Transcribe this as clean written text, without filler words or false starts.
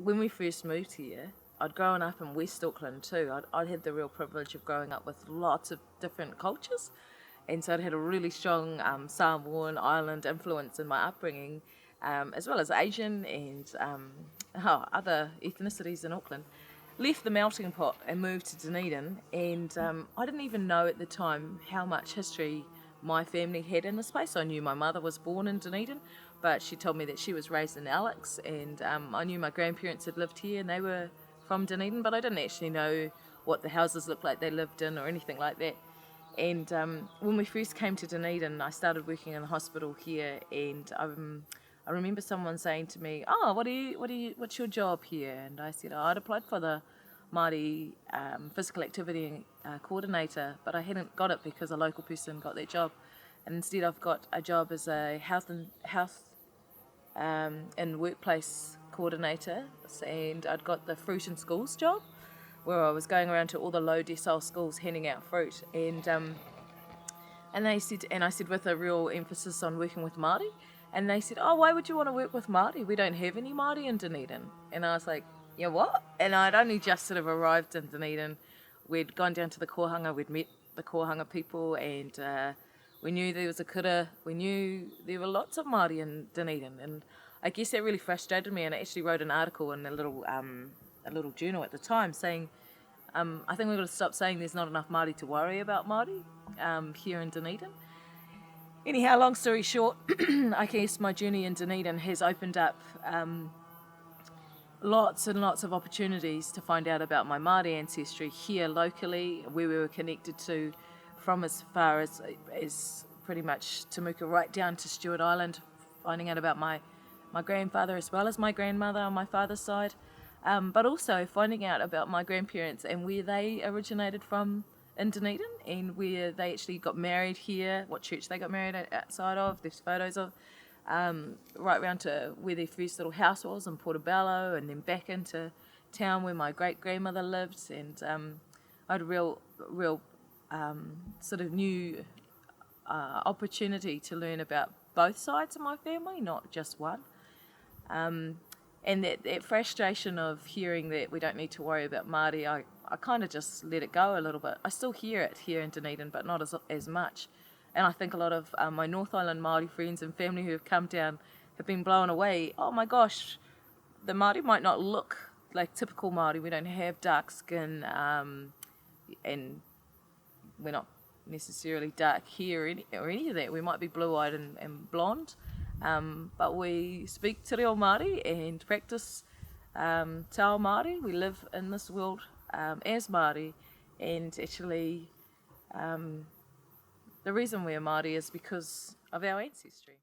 when we first moved here, I'd grown up in West Auckland too. I'd had the real privilege of growing up with lots of different cultures, and so I'd had a really strong Samoan island influence in my upbringing, as well as Asian and other ethnicities in Auckland. Left the melting pot and moved to Dunedin, and I didn't even know at the time how much history my family had in the space. I knew my mother was born in Dunedin, but she told me that she was raised in Alex, and I knew my grandparents had lived here and they were from Dunedin, but I didn't actually know what the houses looked like they lived in or anything like that. And when we first came to Dunedin, I started working in the hospital here, and I remember someone saying to me, "Oh, what's your job here?" And I said, "Oh, I'd applied for the Māori physical activity coordinator, but I hadn't got it because a local person got that job, and instead I've got a job as a health and workplace coordinator, and I'd got the fruit in schools job, where I was going around to all the low decile schools handing out fruit, and they said, and I said with a real emphasis on working with Māori, and they said, "Oh, why would you want to work with Māori? We don't have any Māori in Dunedin." And I was like, "Yeah, what?" And I'd only just sort of arrived in Dunedin. We'd gone down to the kohanga, we'd met the kohanga people, and we knew there was a kura, we knew there were lots of Māori in Dunedin, and I guess that really frustrated me, and I actually wrote an article in a little journal at the time saying, I think we've got to stop saying there's not enough Māori to worry about Māori here in Dunedin. Anyhow, long story short, I guess my journey in Dunedin has opened up lots and lots of opportunities to find out about my Māori ancestry here locally, where we were connected to from as far as pretty much Temuka right down to Stewart Island, finding out about my grandfather as well as my grandmother on my father's side, but also finding out about my grandparents and where they originated from in Dunedin, and where they actually got married here, what church they got married outside of. There's photos of right round to where their first little house was in Portobello, and then back into town where my great-grandmother lived, and I had a real sort of new opportunity to learn about both sides of my family, not just one. And that frustration of hearing that we don't need to worry about Māori, I kind of just let it go a little bit. I still hear it here in Dunedin, but not as much. And I think a lot of my North Island Māori friends and family who have come down have been blown away. Oh my gosh, the Māori might not look like typical Māori. We don't have dark skin, and we're not necessarily dark hair or any of that. We might be blue-eyed and blonde, but we speak te reo Māori and practice tao Māori. We live in this world as Māori, and actually the reason we're Māori is because of our ancestry.